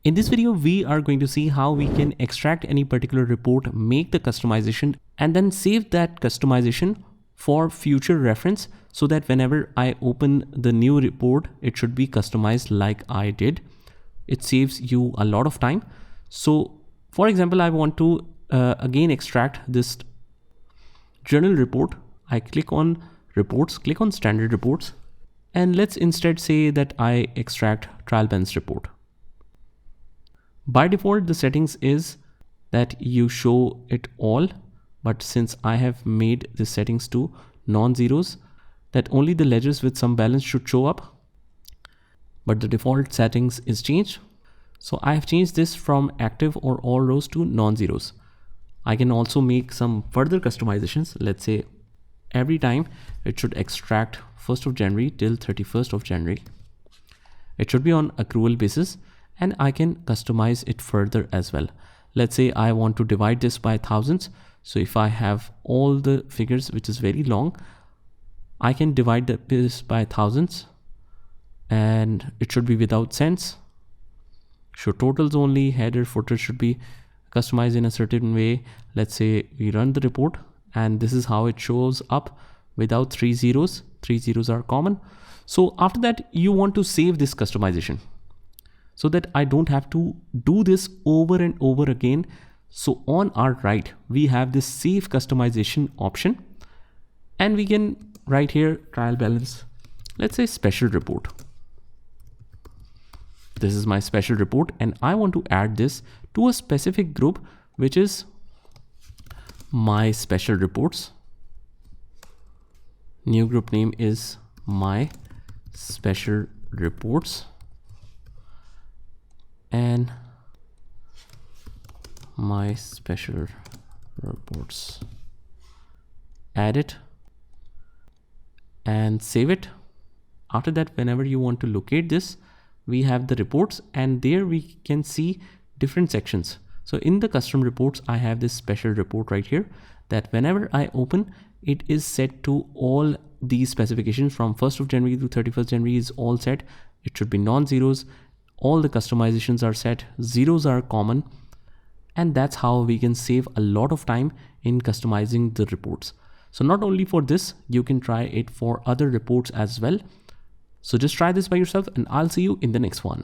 In this video, we are going to see how we can extract any particular report, make the customization, and then save that customization for future reference so that whenever I open the new report, it should be customized like I did. It saves you a lot of time. So for example, I want to again extract this journal report. I click on reports, click on standard reports, and let's instead say that I extract trial balance report. By default, the settings is that you show it all, but since I have made the settings to non-zeros, that only the ledgers with some balance should show up, but the default settings is changed. So I have changed this from active or all rows to non-zeros. I can also make some further customizations. Let's say every time it should extract 1st of January till 31st of January. It should be on accrual basis, and I can customize it further as well. Let's say I want to divide this by thousands. So if I have all the figures, which is very long, I can divide this by thousands, and it should be without cents. Show totals only, header, footer should be customized in a certain way. Let's say we run the report, and this is how it shows up without 3 zeros. 3 zeros are common. So after that, you want to save this customization so that I don't have to do this over and over again. So on our right, we have this save customization option, and we can write here trial balance, let's say special report. This is my special report, and I want to add this to a specific group, which is my special reports. New group name is my special reports, and my special reports. Add it and save it. After that, whenever you want to locate this, we have the reports, and there we can see different sections. So in the custom reports, I have this special report right here that whenever I open, it is set to all these specifications from 1st of January to 31st January is all set. It should be non-zeros. All the customizations are set, zeros are common, and that's how we can save a lot of time in customizing the reports. So not only for this, you can try it for other reports as well. So just try this by yourself, and I'll see you in the next one.